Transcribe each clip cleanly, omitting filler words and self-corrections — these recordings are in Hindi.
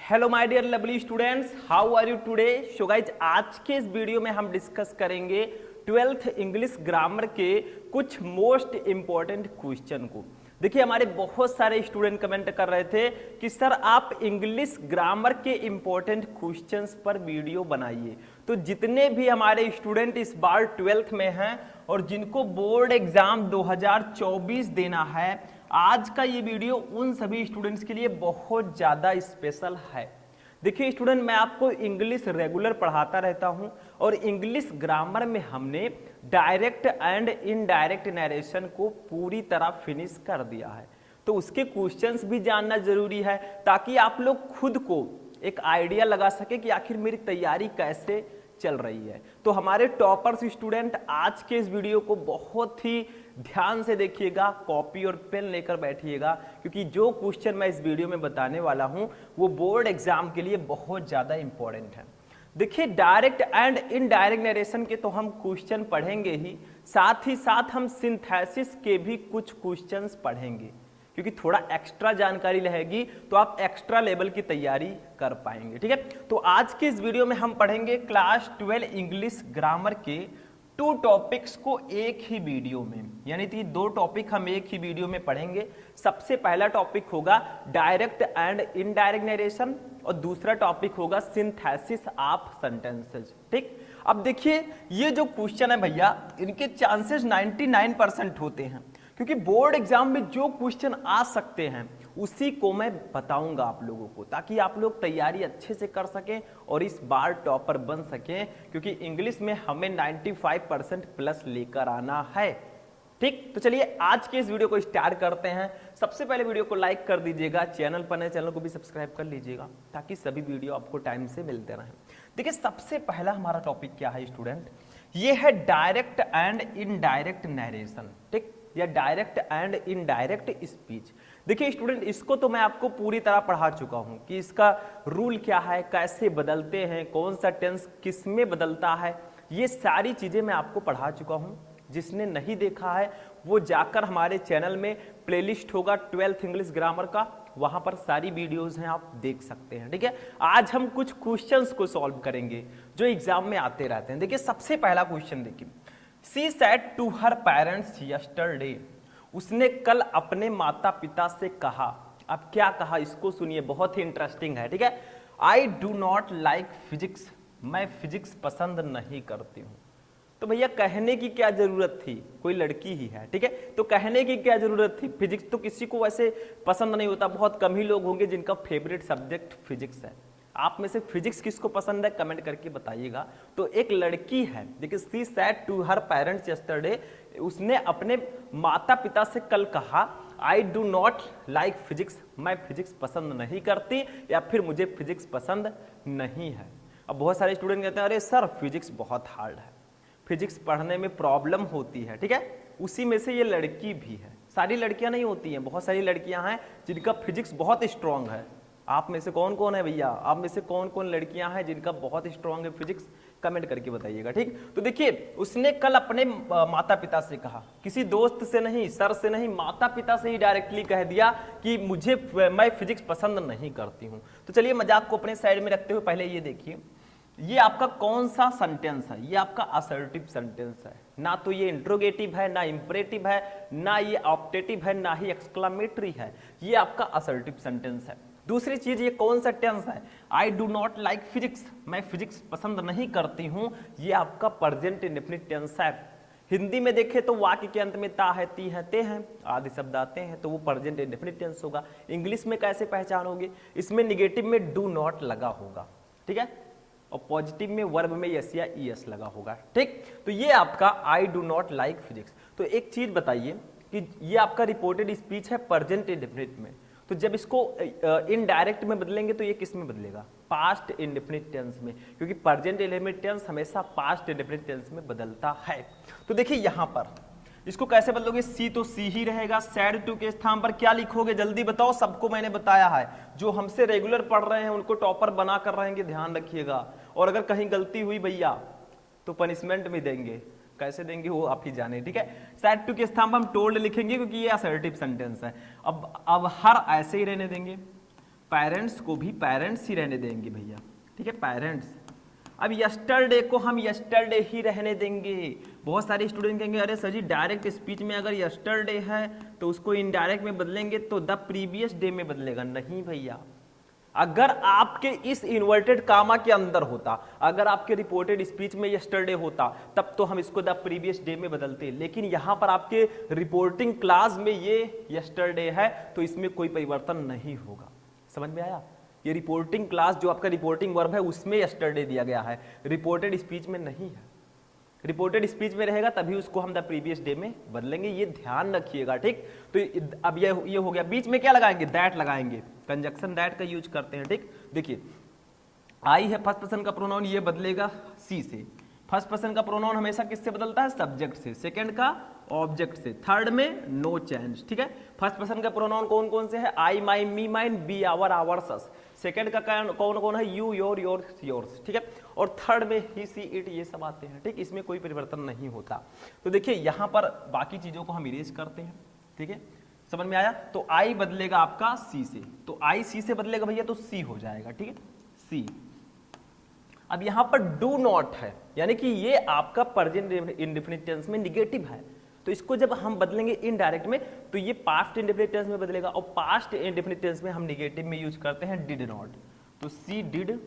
Hello my dear lovely students, how are you today. So guys, आज के इस वीडियो में हम डिस्कस करेंगे 12th इंग्लिश ग्रामर के कुछ मोस्ट इंपॉर्टेंट क्वेश्चन को। देखिए, हमारे बहुत सारे स्टूडेंट कमेंट कर रहे थे कि सर आप इंग्लिश ग्रामर के इंपॉर्टेंट क्वेश्चंस पर वीडियो बनाइए। तो जितने भी हमारे स्टूडेंट इस बार 12th में हैं और जिनको बोर्ड एग्जाम 2024 देना है, आज का ये वीडियो उन सभी स्टूडेंट्स के लिए बहुत ज़्यादा स्पेशल है। देखिए स्टूडेंट, मैं आपको इंग्लिश रेगुलर पढ़ाता रहता हूं और इंग्लिश ग्रामर में हमने डायरेक्ट एंड इनडायरेक्ट नरेशन को पूरी तरह फिनिश कर दिया है। तो उसके क्वेश्चंस भी जानना जरूरी है ताकि आप लोग खुद को एक आइडिया लगा सके कि आखिर मेरी तैयारी कैसे चल रही है। तो हमारे टॉपर्स स्टूडेंट आज के इस वीडियो को बहुत ही ध्यान से देखिएगा, कॉपी और पेन लेकर बैठिएगा, क्योंकि जो क्वेश्चन मैं इस वीडियो में बताने वाला हूं वो बोर्ड एग्जाम के लिए बहुत ज्यादा इंपॉर्टेंट है। देखिए, डायरेक्ट एंड इनडायरेक्ट नरेशन के तो हम क्वेश्चन पढ़ेंगे ही साथ हम सिंथेसिस के भी कुछ क्वेश्चंस पढ़ेंगे, क्योंकि थोड़ा एक्स्ट्रा जानकारी रहेगी तो आप एक्स्ट्रा लेवल की तैयारी कर पाएंगे। ठीक है, तो आज के इस वीडियो में हम पढ़ेंगे क्लास 12 इंग्लिश ग्रामर के 2 टॉपिक्स को एक ही वीडियो में, यानी कि 2 टॉपिक हम एक ही वीडियो में पढ़ेंगे। सबसे पहला टॉपिक होगा डायरेक्ट एंड इनडायरेक्ट नरेशन और दूसरा टॉपिक होगा सिंथेसिस ऑफ सेंटेंसेस। ठीक, अब देखिए ये जो क्वेश्चन है भैया, इनके चांसेस 99% होते हैं, क्योंकि बोर्ड एग्जाम में जो क्वेश्चन आ सकते हैं उसी को मैं बताऊंगा आप लोगों को, ताकि आप लोग तैयारी अच्छे से कर सकें और इस बार टॉपर बन सकें, क्योंकि इंग्लिश में हमें 95% प्लस लेकर आना है। ठीक, तो चलिए आज के इस वीडियो को स्टार्ट करते हैं। सबसे पहले वीडियो को लाइक कर दीजिएगा, चैनल पर नए चैनल को भी सब्सक्राइब कर लीजिएगा ताकि सभी वीडियो आपको टाइम से मिलते रहें। देखिए, सबसे पहला हमारा टॉपिक क्या है स्टूडेंट, ये है डायरेक्ट एंड इनडायरेक्ट नरेशन। ठीक, या डायरेक्ट एंड इनडायरेक्ट स्पीच। देखिए स्टूडेंट, इसको तो मैं आपको पूरी तरह पढ़ा चुका हूं कि इसका रूल क्या है, कैसे बदलते हैं, कौन सा टेंस किस में बदलता है, ये सारी चीजें मैं आपको पढ़ा चुका हूं। जिसने नहीं देखा है वो जाकर हमारे चैनल में प्लेलिस्ट होगा 12th इंग्लिश ग्रामर का, वहां पर सारी वीडियोस हैं, आप देख सकते हैं। ठीक है, आज हम कुछ क्वेश्चंस को सॉल्व करेंगे जो एग्जाम में आते रहते हैं। देखिए, सबसे पहला क्वेश्चन देखिए, She said to her parents yesterday, उसने कल अपने माता पिता से कहा। अब क्या कहा इसको सुनिए, बहुत ही इंटरेस्टिंग है। ठीक है, I do not like physics, मैं फिजिक्स पसंद नहीं करती हूँ। तो भैया कहने की क्या जरूरत थी, कोई लड़की ही है। ठीक है, तो कहने की क्या जरूरत थी, फिजिक्स तो किसी को वैसे पसंद नहीं होता, बहुत कम ही लोग होंगे जिनका फेवरेट सब्जेक्ट फिजिक्स है। आप में से फिजिक्स किसको पसंद है कमेंट करके बताइएगा। तो एक लड़की है, देखिए, she said to her parents yesterday, उसने अपने माता पिता से कल कहा I do not like physics, मैं फिजिक्स पसंद नहीं करती या फिर मुझे फिजिक्स पसंद नहीं है। अब बहुत सारे स्टूडेंट कहते हैं अरे सर फिजिक्स बहुत हार्ड है, फिजिक्स पढ़ने में प्रॉब्लम होती है। ठीक है, उसी में से ये लड़की भी है। सारी लड़कियां नहीं होती हैं, बहुत सारी लड़कियां हैं जिनका फिजिक्स बहुत स्ट्रांग है। आप में से कौन कौन है भैया, आप में से कौन कौन लड़कियां हैं जिनका बहुत स्ट्रांग है फिजिक्स, कमेंट करके बताइएगा। ठीक, तो देखिए उसने कल अपने माता पिता से कहा, किसी दोस्त से नहीं, सर से नहीं, माता पिता से ही डायरेक्टली कह दिया कि मैं फिजिक्स पसंद नहीं करती हूं। तो चलिए मजाक को अपने साइड में रखते हुए पहले ये देखिए, ये आपका कौन सा सेंटेंस है, ये आपका असर्टिव सेंटेंस है। ना तो ये इंट्रोगेटिव है, ना इंपरेटिव है, ना ये ऑप्टेटिव है, ना ही एक्सक्लामेटरी है, ये आपका असर्टिव सेंटेंस है। दूसरी चीज, ये कौन सा टेंस है, आई डू नॉट लाइक फिजिक्स, मैं फिजिक्स पसंद नहीं करती हूं, ये आपका प्रेजेंट इंडेफिनिट टेंस है। हिंदी में देखें तो वाक्य के अंत में ता है, ती है, ते हैं, आदि शब्द आते हैं तो वो प्रेजेंट इंडेफिनिट टेंस होगा। इंग्लिश में कैसे पहचानोगे, इसमें निगेटिव में डू नॉट लगा होगा। ठीक है, और पॉजिटिव में वर्ब में यस या ईएस लगा होगा। ठीक, तो ये आपका आई डू नॉट लाइक फिजिक्स। तो एक चीज बताइए कि ये आपका रिपोर्टेड स्पीच है प्रेजेंट इंडेफिनिट में, तो जब इसको इनडायरेक्ट में बदलेंगे तो ये किस में बदलेगा, पास्ट इंडेफिनिट टेंस में, क्योंकि प्रेजेंट इंडेफिनिट टेंस हमेशा पास्ट इंडेफिनिट टेंस में बदलता है। तो देखिए यहां पर इसको कैसे बदलोगे, सी तो सी ही रहेगा, सैड टू के स्थान पर क्या लिखोगे जल्दी बताओ, सबको मैंने बताया है, जो हमसे रेगुलर पढ़ रहे हैं उनको टॉपर बना कर रहेंगे, ध्यान रखिएगा। और अगर कहीं गलती हुई भैया तो पनिशमेंट भी देंगे, कैसे देंगे वो आप ही जाने। ठीक है, सैड टू के स्थान पर हम टोल्ड लिखेंगे क्योंकि ये असर्टिव सेंटेंस है। अब हर ऐसे ही रहने देंगे, पेरेंट्स को भी पेरेंट्स ही रहने देंगे भैया, ठीक है, पेरेंट्स। अब यस्टरडे को हम यस्टरडे ही रहने देंगे। बहुत सारे स्टूडेंट कहेंगे अरे सर जी डायरेक्ट स्पीच में अगर यस्टरडे है तो उसको इनडायरेक्ट में बदलेंगे तो द प्रीवियस डे में बदलेगा। नहीं भैया, अगर आपके इस इन्वर्टेड कामा के अंदर होता, अगर आपके रिपोर्टेड स्पीच में यस्टरडे होता, तब तो हम इसको द प्रीवियस डे में बदलते। लेकिन यहां पर आपके रिपोर्टिंग क्लास में ये यस्टरडे है तो इसमें कोई परिवर्तन नहीं होगा। समझ में आया? ये रिपोर्टिंग क्लास जो आपका रिपोर्टिंग वर्ब है उसमें यस्टरडे दिया गया है, रिपोर्टेड स्पीच में नहीं है। रिपोर्टेड स्पीच में रहेगा तभी उसको हम द प्रीवियस डे में बदलेंगे, ये ध्यान रखिएगा, ठीक। तो अब ये हो गया। बीच में क्या लगाएंगे? दैट लगाएंगे, कंजक्शन दैट का यूज करते हैं, ठीक। देखिए आई है फर्स्ट पर्सन का प्रोनाउन, ये बदलेगा सी से। फर्स्ट पर्सन का प्रोनाउन हमेशा किससे बदलता है? सब्जेक्ट से। सेकंड का ऑब्जेक्ट से। थर्ड में नो चेंज, ठीक है। फर्स्ट पर्सन का प्रोनाउन कौन कौन से है? I, my, me, mine, we, our, ours, us. Second का कौन कौन है? यू, योर, योर्स, योर्स, ठीक है। और थर्ड में ही, सी, इट, ये सब आते हैं, ठीक। इसमें कोई परिवर्तन नहीं होता। तो देखिए यहां पर बाकी चीजों को हम इरेज करते हैं, ठीक है। समझ में आया? तो आई बदलेगा आपका सी से, तो आई सी से बदलेगा भैया तो सी हो जाएगा, ठीक है, सी। अब यहां पर डू नॉट है, यानी कि ये आपका प्रेजेंट इंडेफिनिट टेंस में निगेटिव है, तो इसको जब हम बदलेंगे इनडायरेक्ट में तो ये पास्ट इंडेफिनिट टेंस में बदलेगा। और पास्ट इंडेफिनिट टेंस में हम निगेटिव में यूज करते हैं डिड नॉट, तो सी डिड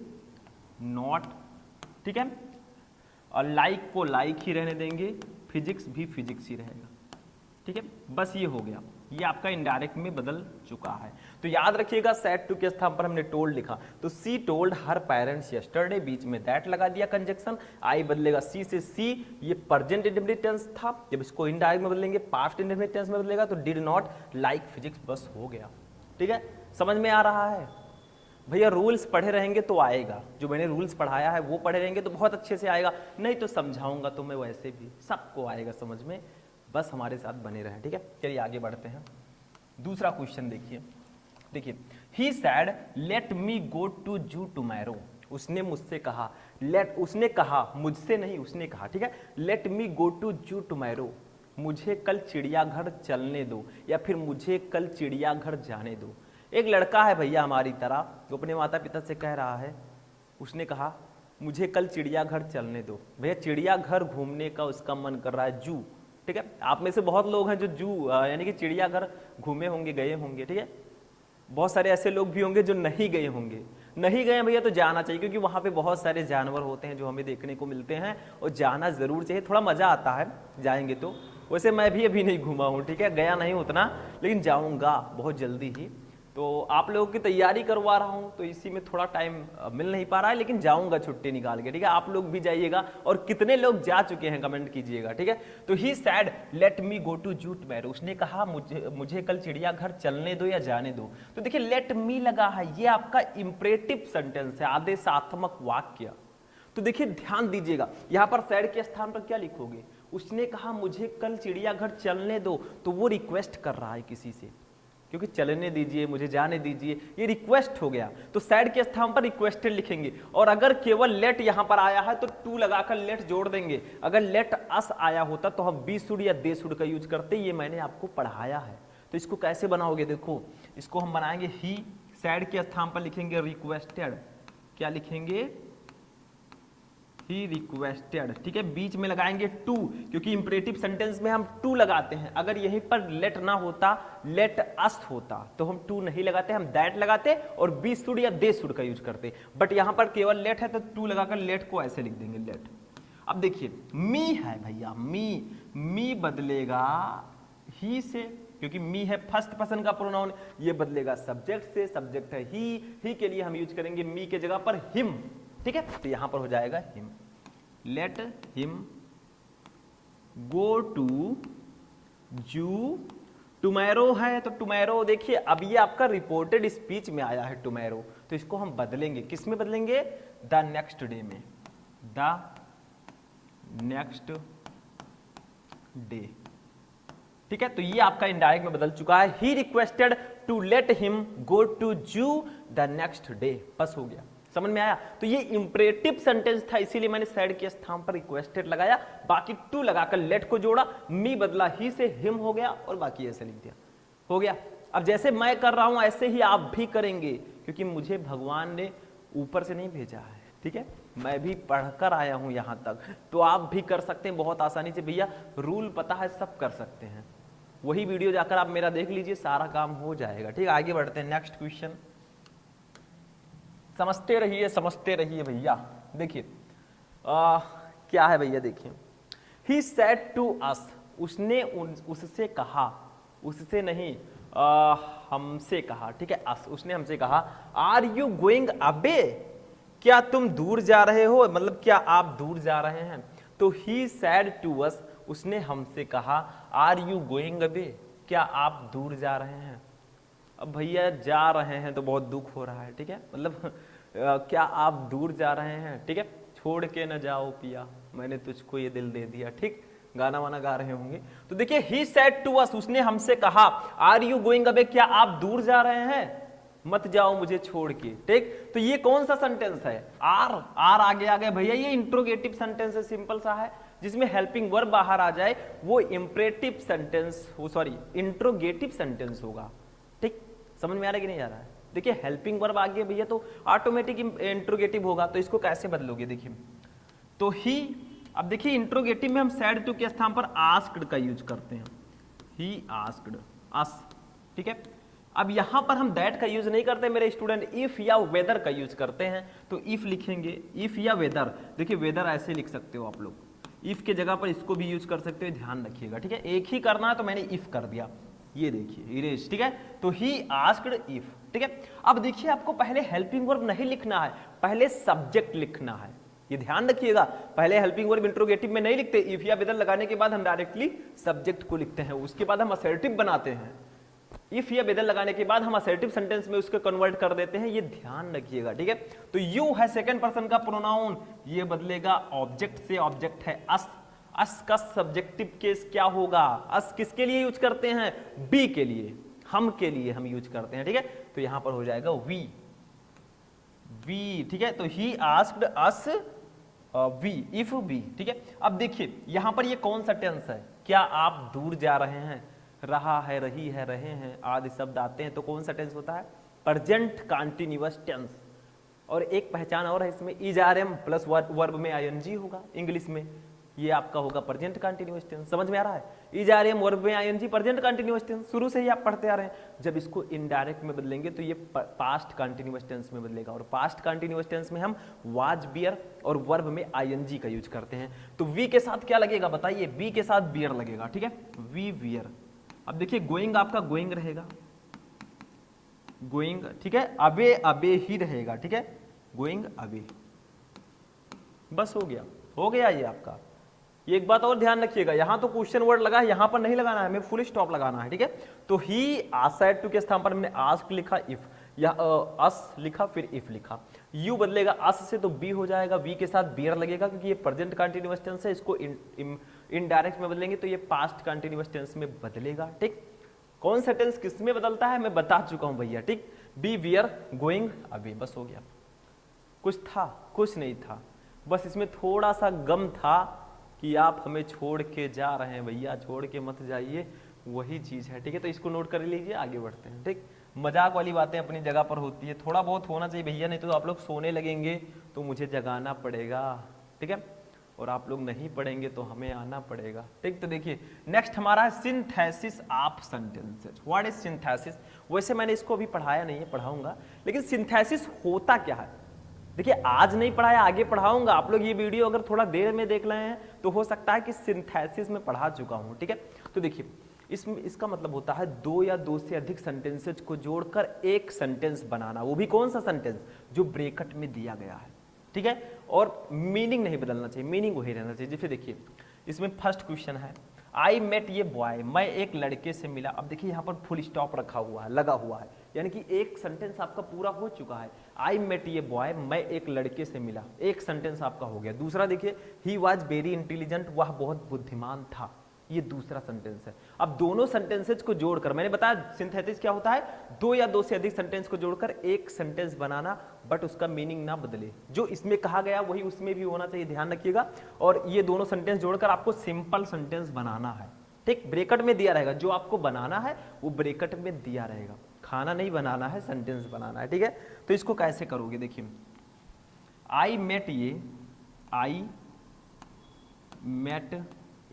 नॉट, ठीक है। और लाइक को लाइक ही रहने देंगे, फिजिक्स भी फिजिक्स ही रहेगा, ठीक है। बस ये हो गया, ये आपका इनडायरेक्ट में बदल चुका है। तो याद रखिएगा सेड टू के स्थान पर हमने टोल्ड लिखा, तो she told her parents yesterday, बीच में दैट लगा दिया कंजक्शन। आई बदलेगा सी से सी, ये प्रेजेंट इंडेफिनिट टेंस था, जब इसको इनडायरेक्ट में बदलेंगे पास्ट इंडेफिनिट टेंस में बदलेगा तो डिड नॉट लाइक फिजिक्स, बस हो गया, ठीक है। समझ में आ रहा है भैया? रूल्स पढ़े रहेंगे तो आएगा, जो मैंने रूल्स पढ़ाया है वो पढ़े रहेंगे तो बहुत अच्छे से आएगा, नहीं तो समझाऊंगा तो मैं वैसे भी सबको आएगा समझ में, बस हमारे साथ बने रहें, ठीक है। चलिए आगे बढ़ते हैं। दूसरा क्वेश्चन देखिए, he said let me go to zoo tomorrow. उसने मुझसे कहा, उसने कहा, मुझसे नहीं, उसने कहा, ठीक है। Late me go to zoo tomorrow, मुझे कल चिड़ियाघर चलने दो, या फिर मुझे कल चिड़ियाघर जाने दो। एक लड़का है भैया हमारी तरह, जो अपने माता पिता से कह रहा है, उसने कहा मुझे कल चिड़ियाघर चलने दो। भैया चिड़ियाघर घूमने का उसका मन कर रहा है, जू, ठीक है। आप में से बहुत लोग हैं जो जू यानी कि चिड़ियाघर घूमे होंगे, गए होंगे, ठीक है। बहुत सारे ऐसे लोग भी होंगे जो नहीं गए होंगे। नहीं गए भैया तो जाना चाहिए, क्योंकि वहां पे बहुत सारे जानवर होते हैं जो हमें देखने को मिलते हैं, और जाना जरूर चाहिए, थोड़ा मजा आता है जाएंगे तो। वैसे मैं भी अभी नहीं घूमा हूँ, ठीक है, गया नहीं उतना, लेकिन जाऊंगा बहुत जल्दी ही। तो आप लोगों की तैयारी करवा रहा हूं, तो इसी में थोड़ा टाइम मिल नहीं पा रहा है, लेकिन जाऊंगा छुट्टी निकाल के, ठीक है। आप लोग भी जाइएगा, और कितने लोग जा चुके हैं कमेंट कीजिएगा, ठीक है। तो he said let me go to zoo tomorrow, उसने कहा मुझे कल चिड़ियाघर चलने दो या जाने दो। तो देखिए लेट मी लगा है, ये आपका इंपरेटिव सेंटेंस है, आदेशात्मक वाक्य। तो देखिए ध्यान दीजिएगा, यहां पर सैड के स्थान पर क्या लिखोगे? उसने कहा मुझे कल चिड़ियाघर चलने दो, तो वो रिक्वेस्ट कर रहा है किसी से, क्योंकि चलने दीजिए, मुझे जाने दीजिए, ये रिक्वेस्ट हो गया, तो सैड के स्थान पर रिक्वेस्टेड लिखेंगे। और अगर केवल लेट यहां पर आया है तो टू लगाकर लेट जोड़ देंगे। अगर लेट अस आया होता तो हम बी शुड या दे शुड का यूज करते, ये मैंने आपको पढ़ाया है। तो इसको कैसे बनाओगे? देखो इसको हम बनाएंगे ही, सैड के स्थान पर लिखेंगे रिक्वेस्टेड, क्या लिखेंगे? ही रिक्वेस्टेड, ठीक है। बीच में लगाएंगे टू, क्योंकि इंपरेटिव सेंटेंस में हम टू लगाते हैं। अगर यहीं पर लेट ना होता, लेट अस होता, तो हम टू नहीं लगाते, हम दैट लगाते और बी शुड या दे शुड का यूज करते। बट यहां पर केवल लेट है तो टू लगाकर लेट को ऐसे लिख देंगे, लेट। अब देखिए मी है भैया, मी बदलेगा ही से, क्योंकि मी है फर्स्ट पर्सन का प्रोनाउन, ये बदलेगा सब्जेक्ट से, सब्जेक्ट है ही के लिए हम यूज करेंगे मी के जगह पर हिम, ठीक है। तो यहां पर हो जाएगा him, let him go to zoo tomorrow है, तो टुमारो देखिए अब ये आपका रिपोर्टेड स्पीच में आया है टुमारो, तो इसको हम बदलेंगे, किस में बदलेंगे? द नेक्स्ट डे में, द नेक्स्ट डे, ठीक है। तो ये आपका इनडायरेक्ट में बदल चुका है, he requested to let him go to zoo the next day, बस हो गया। समझ में आया? तो ये इंपरेटिव सेंटेंस था, इसीलिए मैंने सैड के स्थान पर रिक्वेस्टेड लगाया, बाकी टू लगाकर लेट को जोड़ा, मी बदला ही से हिम हो गया, और बाकी ऐसे लिख दिया, हो गया। अब जैसे मैं कर रहा हूं ऐसे ही आप भी करेंगे, क्योंकि मुझे भगवान ने ऊपर से नहीं भेजा है, ठीक है, मैं भी पढ़कर आया हूं यहां तक, तो आप भी कर सकते हैं बहुत आसानी से भैया, रूल पता है, सब कर सकते हैं। वही वीडियो जाकर आप मेरा देख लीजिए, सारा काम हो जाएगा, ठीक है। आगे बढ़ते हैं, नेक्स्ट क्वेश्चन, समझते रहिए भैया। देखिए क्या है भैया, देखिए, ही सेड टू अस, उसने उससे कहा, उससे नहीं हमसे कहा, ठीक है, अस, उसने हमसे कहा, आर यू गोइंग अबे, क्या तुम दूर जा रहे हो, मतलब क्या आप दूर जा रहे हैं। तो ही सेड टू अस, उसने हमसे कहा, आर यू गोइंग अबे, क्या आप दूर जा रहे हैं। अब भैया जा रहे हैं तो बहुत दुख हो रहा है, ठीक है, मतलब क्या आप दूर जा रहे हैं, ठीक है, छोड़ के न जाओ पिया, मैंने तुझको ये दिल दे दिया, ठीक, गाना वाना गा रहे होंगे। तो देखिए, ही सेड टू अस, उसने हमसे कहा, आर यू गोइंग अवे, क्या आप दूर जा रहे हैं, मत जाओ मुझे छोड़ के, ठीक। तो ये कौन सा सेंटेंस है, आर आगे आ गया भैया, ये इंट्रोगेटिव सेंटेंस है, सिंपल सा है, जिसमें हेल्पिंग वर्ब बाहर आ जाए वो इंपरेटिव सेंटेंस, वो सॉरी इंट्रोगेटिव सेंटेंस होगा, ठीक। समझ में आ रहा है कि नहीं आ रहा है। देखिए, हेल्पिंग वर्ब आ गया भैया तो ऑटोमेटिक इंट्रोगेटिव होगा, तो इसको कैसे बदलोगे, देखिए, तो ही, अब देखिए इंट्रोगेटिव में हम सैड टू के स्थान पर आस्क्ड का यूज करते हैं, ही आस्क्ड अस, ठीक है। अब यहां पर हम दैट का यूज नहीं करते मेरे स्टूडेंट, इफ या वेदर का यूज करते हैं। तो इफ लिखेंगे, इफ या वेदर, देखिए वेदर ऐसे लिख सकते हो आप लोग, इफ के जगह पर इसको भी यूज कर सकते हो, ध्यान रखिएगा, ठीक है। एक ही करना है तो मैंने इफ कर दिया, ये देखिए इरेज, ठीक है। तो ही आस्क्ड इफ, ठीक है। अब देखिए, आपको पहले हेल्पिंग वर्ब नहीं लिखना है, पहले सब्जेक्ट लिखना है, ये ध्यान रखिएगा। पहले हेल्पिंग वर्ब इंट्रोगेटिव में नहीं लिखते, इफ या वेदर लगाने के बाद हम डायरेक्टली सब्जेक्ट को लिखते हैं, उसके बाद हम असर्टिव बनाते हैं, इफ या वेदर लगाने के बाद हम असर्टिव सेंटेंस में उसको कन्वर्ट कर देते हैं, ये ध्यान रखिएगा, ठीक है। तो यू है सेकंड पर्सन का प्रोनाउन, ये बदलेगा ऑब्जेक्ट से, ऑब्जेक्ट है अस, अस का सब्जेक्टिव केस क्या होगा, अस किसके लिए यूज करते हैं, बी के लिए, हम के लिए हम यूज करते हैं, ठीक है। तो यहां पर हो जाएगा वी, वी, ठीक है। तो he asked us we, if be, ठीक है। अब देखिए यहां पर ये कौन सा टेंस है, क्या आप दूर जा रहे हैं, रहा है, रही है, रहे हैं आदि शब्द आते हैं तो कौन सा टेंस होता है, प्रेजेंट कंटीन्यूअस टेंस। और एक पहचान और है इसमें, is are am plus verb में आईएनजी होगा, इंग्लिश में ये आपका होगा प्रेजेंट कंटीन्यूअस टेंस। समझ में आ रहा है, इज आर एम वर्ब में आईएनजी प्रेजेंट कंटीन्यूअस टेंस, शुरू से ही आप पढ़ते आ रहे हैं। जब इसको इनडायरेक्ट में बदलेंगे तो ये पास्ट कंटीन्यूअस टेंस में बदलेगा, और पास्ट कंटीन्यूअस टेंस में हम वाज बियर और वर्ब में आईएनजी का यूज करते हैं। तो वी के साथ क्या लगेगा बताइए, वी के साथ बियर लगेगा, ठीक है, वी बियर। अब देखिए गोइंग आपका गोइंग रहेगा, गोइंग, ठीक है, अबे अबे ही रहेगा, ठीक है, गोइंग अबे, बस हो गया ये आपका। ये एक बात और ध्यान रखिएगा, यहां तो क्वेश्चन वर्ड लगा है, यहां पर नहीं लगाना है, हमें फुल स्टॉप लगाना है, ठीक है। तो ही आस्क्ड टू के स्थान पर हमने आस्क लिखा, इफ या अस लिखा, फिर इफ लिखा। यू बदलेगा अस से तो बी हो जाएगा, वी के साथ बियर लगेगा क्योंकि ये प्रेजेंट कंटीन्यूअस टेंस है, इसको इनडायरेक्ट में बदलेंगे तो ये पास्ट कंटीन्यूअस टेंस में बदलेगा, ठीक। कौन सा टेंस किस में बदलता है मैं बता चुका हूं भैया, ठीक। बी वियर गोइंग अवे, बस हो गया। कुछ था, कुछ नहीं था, बस इसमें थोड़ा सा गम था कि आप हमें छोड़ के जा रहे हैं भैया, छोड़ के मत जाइए, वही चीज है, ठीक है। तो इसको नोट कर लीजिए, आगे बढ़ते हैं, ठीक। मजाक वाली बातें अपनी जगह पर होती है, थोड़ा बहुत होना चाहिए भैया, नहीं तो आप लोग सोने लगेंगे तो मुझे जगाना पड़ेगा, ठीक है, और आप लोग नहीं पढ़ेंगे तो हमें आना पड़ेगा, ठीक। तो देखिए नेक्स्ट हमारा है synthesis of sentences. What is synthesis, वैसे मैंने इसको अभी पढ़ाया नहीं है, पढ़ाऊंगा, लेकिन सिंथेसिस होता क्या है, देखिए आज नहीं पढ़ाया, आगे पढ़ाऊंगा। आप लोग ये वीडियो अगर थोड़ा देर में देख रहे हैं तो हो सकता है कि सिंथेसिस में पढ़ा चुका हूं, ठीक है। तो देखिए इसका मतलब होता है दो या दो से अधिक सेंटेंसेज को जोड़कर एक सेंटेंस बनाना, वो भी कौन सा सेंटेंस, जो ब्रैकेट में दिया गया है, ठीक है, और मीनिंग नहीं बदलना चाहिए, मीनिंग वही रहना चाहिए। जैसे देखिए इसमें फर्स्ट क्वेश्चन है, आई मेट ये बॉय, मैं एक लड़के से मिला। अब देखिए यहाँ पर फुल स्टॉप रखा हुआ है, लगा हुआ है, यानी कि एक सेंटेंस आपका पूरा हो चुका है। आई मेट ये बॉय, मैं एक लड़के से मिला, एक सेंटेंस आपका हो गया। दूसरा देखिए, ही वॉज वेरी इंटेलिजेंट, वह बहुत बुद्धिमान था, ये दूसरा सेंटेंस है। अब दोनों सेंटेंसेज को जोड़कर, मैंने बताया सिंथेसिस क्या होता है, दो या दो से अधिक सेंटेंस को जोड़कर एक सेंटेंस बनाना, बट उसका मीनिंग ना बदले, जो इसमें कहा गया वही उसमें भी होना चाहिए, ध्यान रखिएगा। और ये दोनों सेंटेंस जोड़कर आपको सिंपल सेंटेंस बनाना है, ठीक। ब्रैकेट में दिया रहेगा, जो आपको बनाना है वो ब्रैकेट में दिया रहेगा। खाना नहीं बनाना है, सेंटेंस बनाना है, ठीक है। तो इसको कैसे करोगे, देखिए आई met A, I met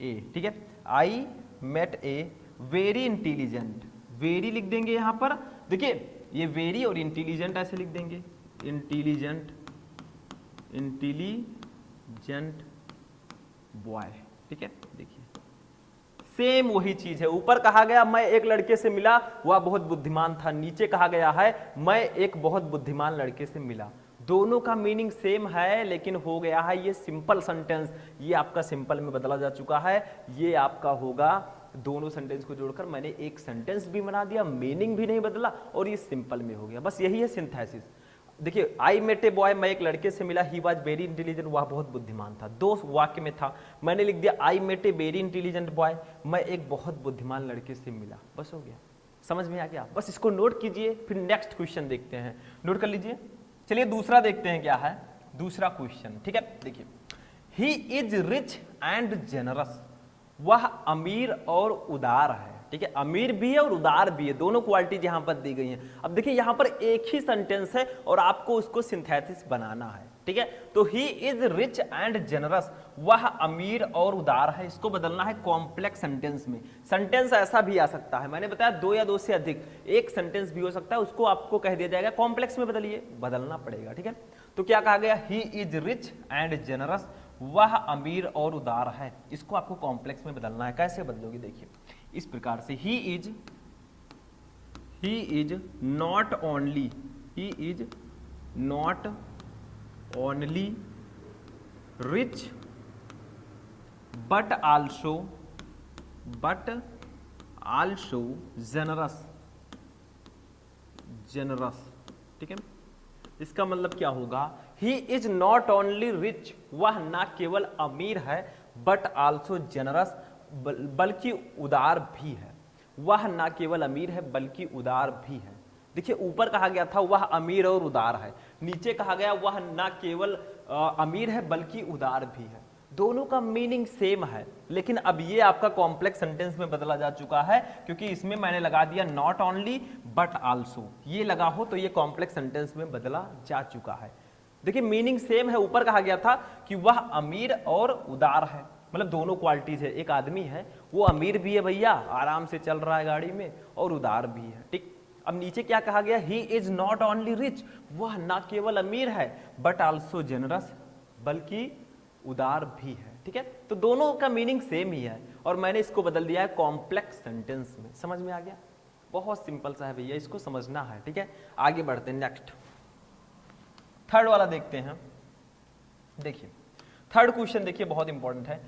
a, ठीक है। I met a very intelligent, very लिख देंगे यहां पर, देखिए ये वेरी और इंटेलिजेंट ऐसे लिख देंगे, इंटेलिजेंट, इंटेलिजेंट बॉय, ठीक है। देखिए सेम वही चीज है, ऊपर कहा गया मैं एक लड़के से मिला वह बहुत बुद्धिमान था, नीचे कहा गया है मैं एक बहुत बुद्धिमान लड़के से मिला। दोनों का मीनिंग सेम है, लेकिन हो गया है ये सिंपल सेंटेंस, ये आपका सिंपल में बदला जा चुका है। ये आपका होगा, दोनों सेंटेंस को जोड़कर मैंने एक सेंटेंस भी बना दिया, मीनिंग भी नहीं बदला और ये सिंपल में हो गया। बस यही है सिंथेसिस। देखिए आई मेट ए बॉय, मैं एक लड़के से मिला, ही वॉज वेरी इंटेलिजेंट, वह बहुत बुद्धिमान था। दो वाक्य में था, मैंने लिख दिया I met a very intelligent boy, मैं एक बहुत बुद्धिमान लड़के से मिला, बस हो गया। समझ में आ गया? बस इसको नोट कीजिए, फिर नेक्स्ट क्वेश्चन देखते हैं, नोट कर लीजिए। चलिए दूसरा देखते हैं क्या है, दूसरा क्वेश्चन, ठीक है। देखिए he is rich and generous, वह अमीर और उदार है, ठीक है। अमीर भी है और उदार भी है, दोनों क्वालिटीज यहां पर दी गई हैं। अब देखिए यहां पर एक ही सेंटेंस है और आपको उसको सिंथेसिस बनाना है, ठीक है। तो he is rich and generous, वह अमीर और उदार है, इसको बदलना है कॉम्प्लेक्स सेंटेंस में। सेंटेंस ऐसा भी आ सकता है, मैंने बताया दो या दो से अधिक, एक सेंटेंस भी हो सकता है, उसको आपको कह दिया जाएगा कॉम्प्लेक्स में बदलिए, बदलना पड़ेगा, ठीक है। तो क्या कहा गया, he is rich and generous, वह अमीर और उदार है, इसको आपको कॉम्प्लेक्स में बदलना है। कैसे बदलोगे, देखिए इस प्रकार से, he is not only, he is not only rich but also generous, ठीक है। इसका मतलब क्या होगा, he is not only rich, वह ना केवल अमीर है, बट आल्सो जेनरस, बल्कि उदार भी है। वह ना केवल अमीर है बल्कि उदार भी है। देखिए ऊपर कहा गया था वह अमीर और उदार है, नीचे कहा गया वह ना केवल अमीर है बल्कि उदार भी है। दोनों का मीनिंग सेम है, लेकिन अब ये आपका कॉम्प्लेक्स सेंटेंस में बदला जा चुका है, क्योंकि इसमें मैंने लगा दिया नॉट ओनली बट आल्सो, ये लगा हो तो ये कॉम्प्लेक्स सेंटेंस में बदला जा चुका है। देखिए मीनिंग सेम है, ऊपर कहा गया था कि वह अमीर और उदार है, मतलब दोनों क्वालिटीज है। एक आदमी है वो अमीर भी है भैया, आराम से चल रहा है गाड़ी में, और उदार भी है, ठीक। अब नीचे क्या कहा गया, he is not only rich, वह ना केवल अमीर है बट आल्सो जेनरस, बल्कि उदार भी है, ठीक है। तो दोनों का मीनिंग सेम ही है और मैंने इसको बदल दिया है कॉम्प्लेक्स सेंटेंस में। समझ में आ गया? बहुत सिंपल सा है भैया, इसको समझना है, ठीक है। आगे बढ़ते हैं, नेक्स्ट थर्ड वाला देखते हैं। देखिए थर्ड क्वेश्चन देखिए बहुत इंपॉर्टेंट है,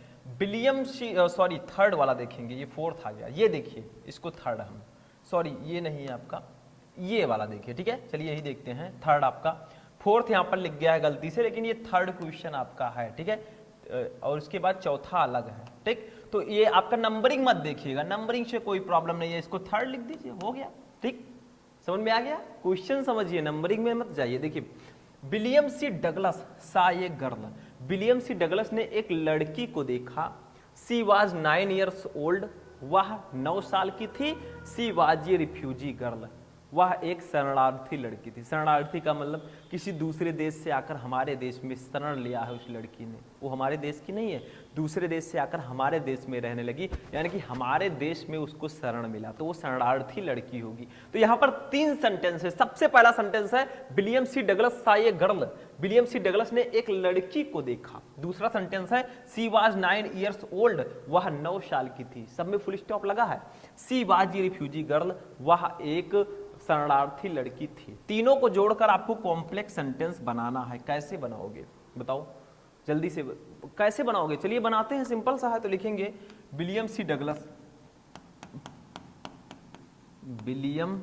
थर्ड वाला देखेंगे, ये फोर्थ आ गया, ये देखिए इसको थर्ड, हम सॉरी ये नहीं है आपका, ये वाला देखिए, ठीक है। चलिए यही देखते हैं, थर्ड आपका, फोर्थ यहां पर लिख गया है गलती से, लेकिन ये थर्ड क्वेश्चन आपका है, ठीक है। और उसके बाद चौथा अलग है, ठीक। तो ये आपका नंबरिंग मत देखिएगा, नंबरिंग से कोई प्रॉब्लम नहीं है, इसको थर्ड लिख दीजिए, हो गया, ठीक। समझ में आ गया? क्वेश्चन समझिए, नंबरिंग में मत जाइए। देखिए William C Douglas saw a girl, William C Douglas ने एक लड़की को देखा, सी वाज 9 years old, वह 9 साल की थी, she was a refugee girl, वह एक शरणार्थी लड़की थी। शरणार्थी का मतलब किसी दूसरे देश से आकर हमारे देश में शरण लिया है उस लड़की ने, वो हमारे देश की नहीं है, दूसरे देश से आकर हमारे देश में रहने लगी, यानी कि हमारे देश में उसको शरण मिला, तो वो शरणार्थी लड़की होगी। तो यहाँ पर 3 सेंटेंस है। सबसे पहला सेंटेंस है William C Douglas saw a girl, William C Douglas ने एक लड़की को देखा। दूसरा सेंटेंस है सी वाज 9 years old, वह 9 साल की थी, सब में फुल स्टॉप लगा है। She was a refugee girl, वह एक शरणार्थी लड़की थी। तीनों को जोड़कर आपको कॉम्प्लेक्स सेंटेंस बनाना है। कैसे बनाओगे बताओ जल्दी से, कैसे बनाओगे? चलिए बनाते हैं, सिंपल सा है। तो लिखेंगे William C Douglas, William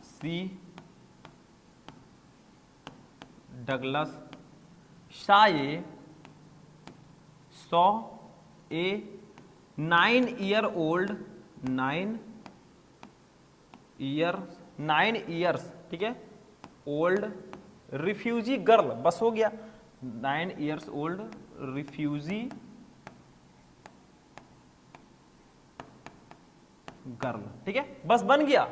C Douglas शाये saw a 9 year old, 9 years, ठीक है, ओल्ड रिफ्यूजी गर्ल, बस हो गया, 9 years old रिफ्यूजी गर्ल, ठीक है, बस बन गया।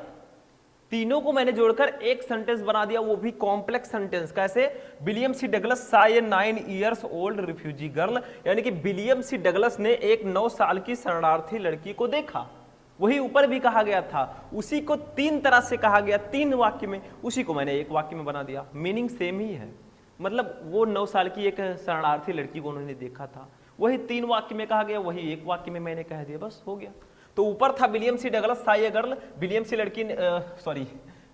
तीनों को मैंने जोड़कर एक सेंटेंस बना दिया, वो भी कॉम्प्लेक्स सेंटेंस। कैसे? William C Douglas saw a 9 years old refugee girl, यानी कि विलियम सी डगलस ने एक 9 साल की शरणार्थी लड़की को देखा। वही ऊपर भी कहा गया था, उसी को 3 तरह से कहा गया, 3 वाक्य में, उसी को मैंने एक वाक्य में बना दिया। मीनिंग सेम ही है, मतलब वो 9 साल की एक शरणार्थी लड़की को उन्होंने देखा था, वही 3 वाक्य में कहा गया, वही एक वाक्य में मैंने कह दिया, बस हो गया। तो ऊपर था विलियम सी डगलस था ये गर्ल, विलियम सी लड़की सॉरी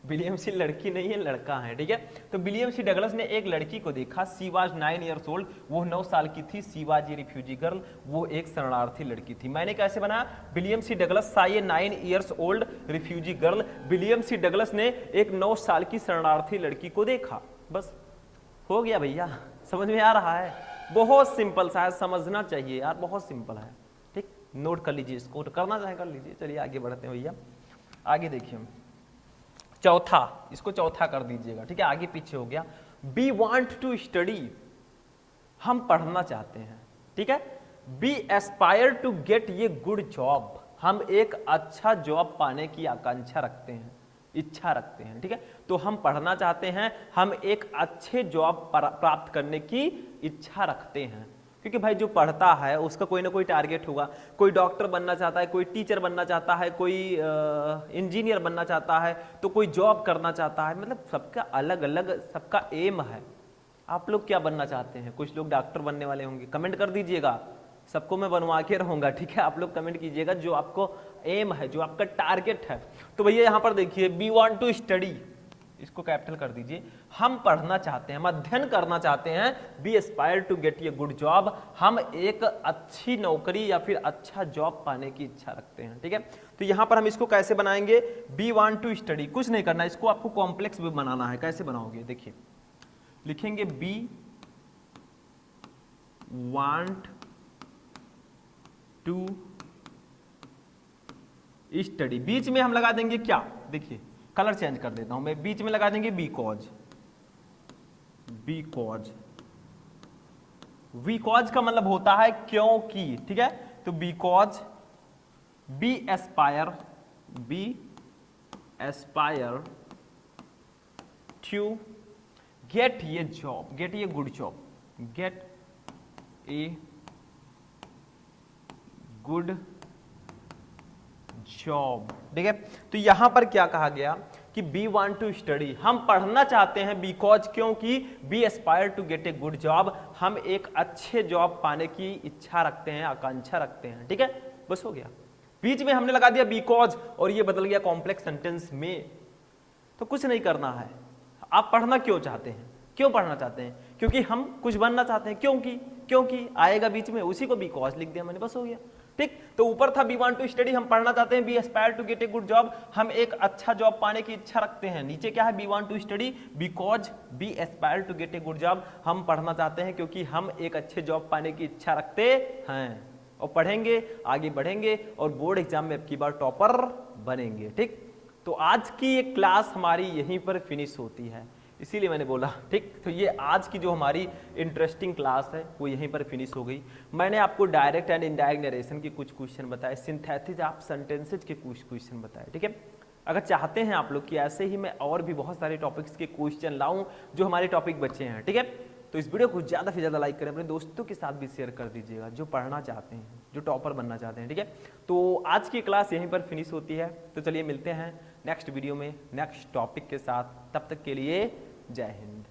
विलियम सी लड़की नहीं है, लड़का है, ठीक है। तो विलियम सी डगलस ने एक लड़की को देखा, सी वाज 9 years old, वो 9 साल की थी, she was a refugee girl, वो एक शरणार्थी लड़की थी। मैंने कैसे बनाया? William C Douglas saw a 9 years old refugee girl, William C Douglas ने एक 9 साल की शरणार्थी लड़की को देखा, बस हो गया भैया। समझ में आ रहा है? बहुत सिंपल सा है, समझना चाहिए यार, बहुत सिंपल है, ठीक। नोट कर लीजिए, इसको करना चाहे कर लीजिए। चलिए आगे बढ़ते हैं भैया, आगे देखिए चौथा, इसको चौथा कर दीजिएगा, ठीक है, आगे पीछे हो गया। बी वांट टू स्टडी, हम पढ़ना चाहते हैं, ठीक है। बी एस्पायर टू गेट ये गुड जॉब, हम एक अच्छा जॉब पाने की आकांक्षा रखते हैं, इच्छा रखते हैं, ठीक है। तो हम पढ़ना चाहते हैं, हम एक अच्छे जॉब प्राप्त करने की इच्छा रखते हैं, क्योंकि भाई जो पढ़ता है उसका कोई ना कोई टारगेट होगा। कोई डॉक्टर बनना चाहता है, कोई टीचर बनना चाहता है, कोई इंजीनियर बनना चाहता है, तो कोई जॉब करना चाहता है, मतलब सबका अलग अलग सबका एम है। आप लोग क्या बनना चाहते हैं? कुछ लोग डॉक्टर बनने वाले होंगे, कमेंट कर दीजिएगा, सबको मैं बनवा के रहूंगा, ठीक है। आप लोग कमेंट कीजिएगा जो आपको एम है, जो आपका टारगेट है। तो भैया यहाँ पर देखिए, बी वांट टू स्टडी, इसको कैपिटल कर दीजिए, हम पढ़ना चाहते हैं, हम अध्ययन करना चाहते हैं। We aspire to get a good job, हम एक अच्छी नौकरी या फिर अच्छा जॉब पाने की इच्छा रखते हैं, ठीक है। तो यहां पर हम इसको कैसे बनाएंगे? बी वांट टू स्टडी, कुछ नहीं करना, इसको आपको कॉम्प्लेक्स भी बनाना है। कैसे बनाओगे? देखिए, लिखेंगे बी वांट टू स्टडी, बीच में हम लगा देंगे क्या? देखिए कलर चेंज कर देता हूं मैं, बीच में लगा देंगे बिकॉज। बिकॉज, बिकॉज का मतलब होता है क्योंकि, ठीक है। तो because we aspire to get ये जॉब, गेट ये good job, get a good job, ठीक है। तो यहां पर क्या कहा गया कि बी वांट टू स्टडी, हम पढ़ना चाहते हैं, बिकॉज क्योंकि we aspire to get a good job, हम एक अच्छे जॉब पाने की इच्छा रखते हैं, आकांक्षा रखते हैं, ठीक है। बस हो गया, बीच में हमने लगा दिया बिकॉज और ये बदल गया कॉम्प्लेक्स सेंटेंस में। तो कुछ नहीं करना है, आप पढ़ना क्यों चाहते हैं? क्यों पढ़ना चाहते हैं? क्योंकि हम कुछ बनना चाहते हैं, क्योंकि आएगा बीच में, उसी को बिकॉज लिख दिया मैंने, बस हो गया, ठीक। तो ऊपर था बी वांट टू स्टडी, हम पढ़ना चाहते हैं, we aspire to get a good job, हम एक अच्छा जॉब पाने की इच्छा रखते हैं। नीचे क्या है? We want to study because we aspire to get a good job, हम पढ़ना चाहते हैं क्योंकि हम एक अच्छे जॉब पाने की इच्छा रखते हैं, और पढ़ेंगे, आगे बढ़ेंगे और बोर्ड एग्जाम में अब की बार टॉपर बनेंगे, ठीक। तो आज की ये क्लास हमारी यहीं पर फिनिश होती है, इसीलिए मैंने बोला, ठीक। तो ये आज की जो हमारी इंटरेस्टिंग क्लास है वो यहीं पर फिनिश हो गई। मैंने आपको डायरेक्ट एंड इनडायरेक्ट नरेशन के कुछ क्वेश्चन बताए, सिंथेसिस आप सेंटेंसेज के कुछ क्वेश्चन बताए, ठीक है। अगर चाहते हैं आप लोग कि ऐसे ही मैं और भी बहुत सारे टॉपिक्स के क्वेश्चन लाऊं जो हमारे टॉपिक बचे हैं, ठीक है, तो इस वीडियो को ज़्यादा से ज़्यादा लाइक करें, अपने दोस्तों के साथ भी शेयर कर दीजिएगा जो पढ़ना चाहते हैं, जो टॉपर बनना चाहते हैं, ठीक है। तो आज की क्लास यहीं पर फिनिश होती है। तो चलिए मिलते हैं नेक्स्ट वीडियो में नेक्स्ट टॉपिक के साथ, तब तक के लिए जय हिंद।